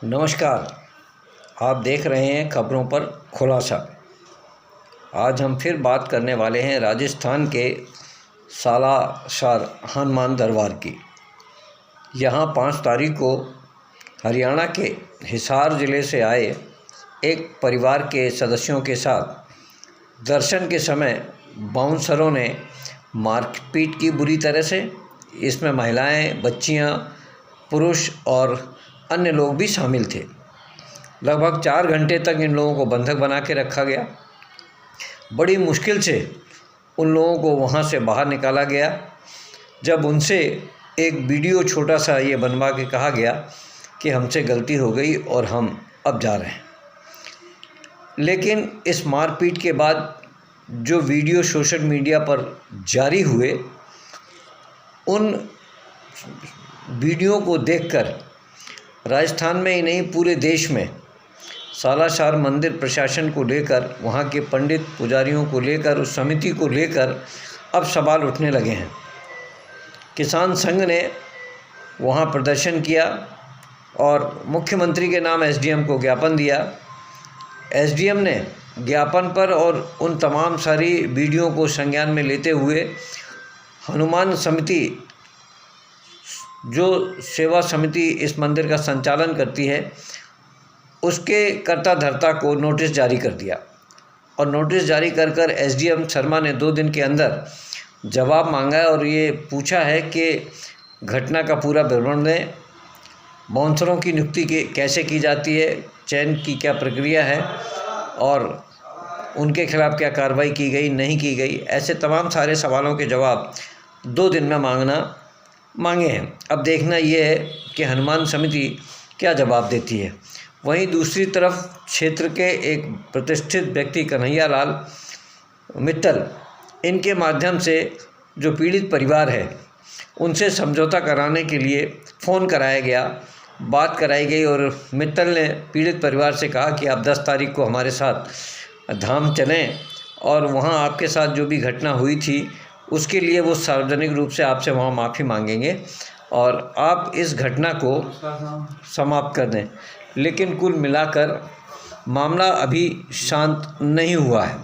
नमस्कार। आप देख रहे हैं खबरों पर खुलासा। आज हम फिर बात करने वाले हैं राजस्थान के सालासर हनुमान दरबार की। यहाँ 5 तारीख को हरियाणा के हिसार ज़िले से आए एक परिवार के सदस्यों के साथ दर्शन के समय बाउंसरों ने मारपीट की बुरी तरह से। इसमें महिलाएं, बच्चियां, पुरुष और अन्य लोग भी शामिल थे। लगभग 4 घंटे तक इन लोगों को बंधक बना के रखा गया। बड़ी मुश्किल से उन लोगों को वहाँ से बाहर निकाला गया। जब उनसे एक वीडियो छोटा सा ये बनवा के कहा गया कि हमसे गलती हो गई और हम अब जा रहे हैं। लेकिन इस मारपीट के बाद जो वीडियो सोशल मीडिया पर जारी हुए, उन वीडियो को देखकर राजस्थान में ही नहीं पूरे देश में सालासर मंदिर प्रशासन को लेकर, वहाँ के पंडित पुजारियों को लेकर, उस समिति को लेकर अब सवाल उठने लगे हैं। किसान संघ ने वहाँ प्रदर्शन किया और मुख्यमंत्री के नाम एसडीएम को ज्ञापन दिया। एसडीएम ने ज्ञापन पर और उन तमाम सारी वीडियो को संज्ञान में लेते हुए हनुमान समिति, जो सेवा समिति इस मंदिर का संचालन करती है, उसके कर्ता धर्ता को नोटिस जारी कर दिया। और नोटिस जारी कर एसडीएम शर्मा ने 2 दिन के अंदर जवाब मांगा है और ये पूछा है कि घटना का पूरा विवरण दें, बाउंसरों की नियुक्ति कैसे की जाती है, चयन की क्या प्रक्रिया है और उनके खिलाफ़ क्या कार्रवाई की गई, नहीं की गई। ऐसे तमाम सारे सवालों के जवाब 2 दिन में मांगे हैं। अब देखना ये है कि हनुमान समिति क्या जवाब देती है। वहीं दूसरी तरफ क्षेत्र के एक प्रतिष्ठित व्यक्ति कन्हैया लाल मित्तल, इनके माध्यम से जो पीड़ित परिवार है उनसे समझौता कराने के लिए फ़ोन कराया गया, बात कराई गई और मित्तल ने पीड़ित परिवार से कहा कि आप 10 तारीख को हमारे साथ धाम चलें और वहाँ आपके साथ जो भी घटना हुई थी उसके लिए वो सार्वजनिक रूप से आपसे वहाँ माफ़ी मांगेंगे और आप इस घटना को समाप्त कर दें। लेकिन कुल मिलाकर मामला अभी शांत नहीं हुआ है।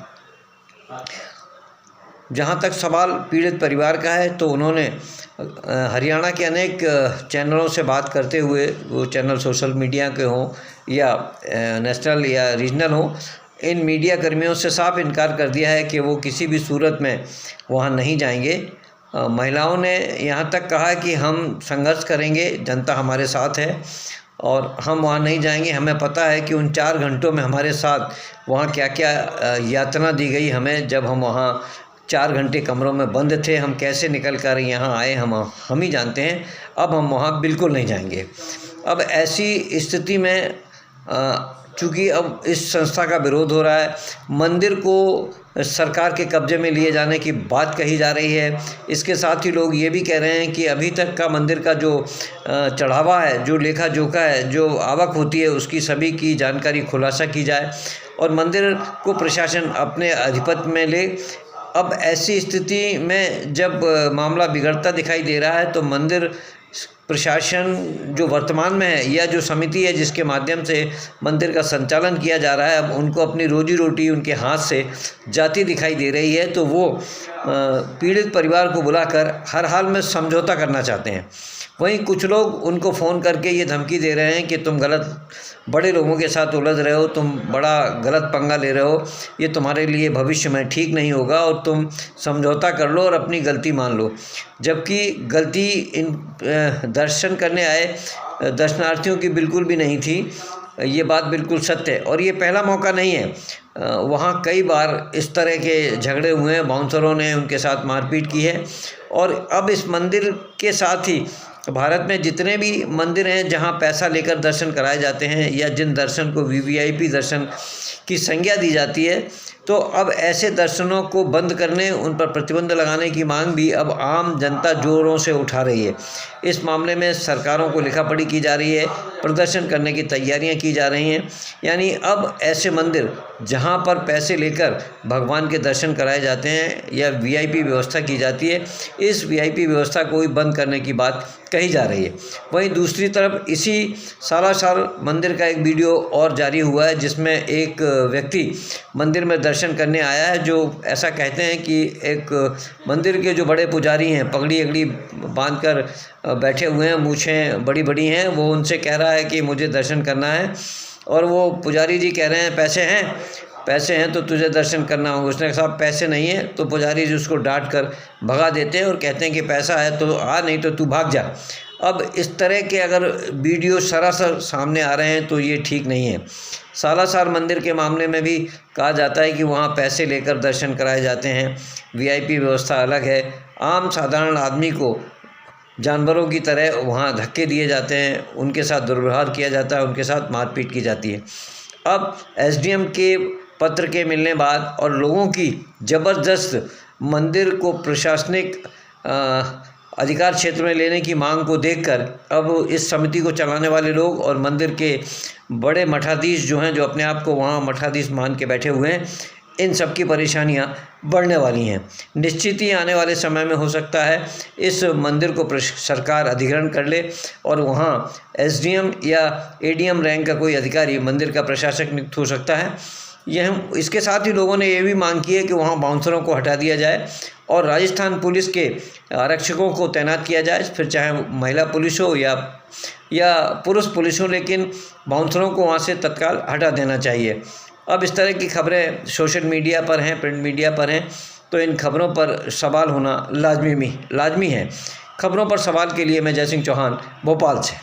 जहाँ तक सवाल पीड़ित परिवार का है तो उन्होंने हरियाणा के अनेक चैनलों से बात करते हुए, वो चैनल सोशल मीडिया के हों या नेशनल या रीजनल हों, इन मीडिया कर्मियों से साफ इनकार कर दिया है कि वो किसी भी सूरत में वहाँ नहीं जाएंगे। महिलाओं ने यहाँ तक कहा कि हम संघर्ष करेंगे, जनता हमारे साथ है और हम वहाँ नहीं जाएंगे। हमें पता है कि उन 4 घंटों में हमारे साथ वहाँ क्या क्या यातना दी गई हमें, जब हम वहाँ 4 घंटे कमरों में बंद थे, हम कैसे निकल कर यहाँ आए, हम ही जानते हैं। अब हम वहाँ बिल्कुल नहीं जाएंगे। अब ऐसी स्थिति में चूँकि अब इस संस्था का विरोध हो रहा है, मंदिर को सरकार के कब्जे में लिए जाने की बात कही जा रही है। इसके साथ ही लोग ये भी कह रहे हैं कि अभी तक का मंदिर का जो चढ़ावा है, जो लेखा जोखा है, जो आवक होती है, उसकी सभी की जानकारी खुलासा की जाए और मंदिर को प्रशासन अपने अधिपत्य में ले। अब ऐसी स्थिति में जब मामला बिगड़ता दिखाई दे रहा है तो मंदिर प्रशासन जो वर्तमान में है या जो समिति है जिसके माध्यम से मंदिर का संचालन किया जा रहा है, अब उनको अपनी रोजी रोटी उनके हाथ से जाती दिखाई दे रही है। तो वो पीड़ित परिवार को बुलाकर हर हाल में समझौता करना चाहते हैं। वहीं कुछ लोग उनको फ़ोन करके ये धमकी दे रहे हैं कि तुम गलत बड़े लोगों के साथ उलझ रहे हो, तुम बड़ा गलत पंगा ले रहे हो, ये तुम्हारे लिए भविष्य में ठीक नहीं होगा और तुम समझौता कर लो और अपनी गलती मान लो। जबकि गलती इन दर्शन करने आए दर्शनार्थियों की बिल्कुल भी नहीं थी। ये बात बिल्कुल सत्य है और ये पहला मौका नहीं है। वहाँ कई बार इस तरह के झगड़े हुए हैं, बाउंसरों ने उनके साथ मारपीट की है। और अब इस मंदिर के साथ ही भारत में जितने भी मंदिर हैं जहाँ पैसा लेकर दर्शन कराए जाते हैं या जिन दर्शन को वीवीआईपी दर्शन की संज्ञा दी जाती है, तो अब ऐसे दर्शनों को बंद करने, उन पर प्रतिबंध लगाने की मांग भी अब आम जनता जोरों से उठा रही है। इस मामले में सरकारों को लिखापढ़ी की जा रही है, प्रदर्शन करने की तैयारियां की जा रही हैं। यानी अब ऐसे मंदिर जहां पर पैसे लेकर भगवान के दर्शन कराए जाते हैं या वीआईपी व्यवस्था की जाती है, इस वीआईपी व्यवस्था को भी बंद करने की बात कही जा रही है। वहीं दूसरी तरफ इसी सालासर मंदिर का एक वीडियो और जारी हुआ है, जिसमें एक व्यक्ति मंदिर में दर्शन करने आया है, जो ऐसा कहते हैं कि एक मंदिर के जो बड़े पुजारी हैं, पगड़ी अगड़ी बांध कर बैठे हुए हैं, मूछें बड़ी बड़ी हैं, वो उनसे कह रहा है कि मुझे दर्शन करना है। और वो पुजारी जी कह रहे हैं पैसे हैं तो तुझे दर्शन करना होगा। उसने कहा साहब पैसे नहीं है, तो पुजारी जी उसको डांट कर भगा देते हैं और कहते हैं कि पैसा है तो आ, नहीं तो तू भाग जा। अब इस तरह के अगर वीडियो सरासर सामने आ रहे हैं तो ये ठीक नहीं है। सालासर मंदिर के मामले में भी कहा जाता है कि वहाँ पैसे लेकर दर्शन कराए जाते हैं, वीआईपी व्यवस्था अलग है। आम साधारण आदमी को जानवरों की तरह वहाँ धक्के दिए जाते हैं, उनके साथ दुर्व्यवहार किया जाता है, उनके साथ मारपीट की जाती है। अब एसडीएम के पत्र के मिलने बाद और लोगों की ज़बरदस्त मंदिर को प्रशासनिक अधिकार क्षेत्र में लेने की मांग को देखकर अब इस समिति को चलाने वाले लोग और मंदिर के बड़े मठाधीश जो हैं, जो अपने आप को वहाँ मठाधीश मान के बैठे हुए हैं, इन सब की परेशानियाँ बढ़ने वाली हैं। निश्चित ही आने वाले समय में हो सकता है इस मंदिर को सरकार अधिग्रहण कर ले और वहाँ एसडीएम या एडीएम रैंक का कोई अधिकारी मंदिर का प्रशासक नियुक्त हो सकता है। यह इसके साथ ही लोगों ने ये भी मांग की है कि वहाँ बाउंसरों को हटा दिया जाए और राजस्थान पुलिस के आरक्षकों को तैनात किया जाए, फिर चाहे महिला पुलिस हो या पुरुष पुलिस हो, लेकिन बाउंसरों को वहाँ से तत्काल हटा देना चाहिए। अब इस तरह की खबरें सोशल मीडिया पर हैं, प्रिंट मीडिया पर हैं, तो इन खबरों पर सवाल होना लाजमी है। खबरों पर सवाल के लिए मैं जय सिंह चौहान, भोपाल से।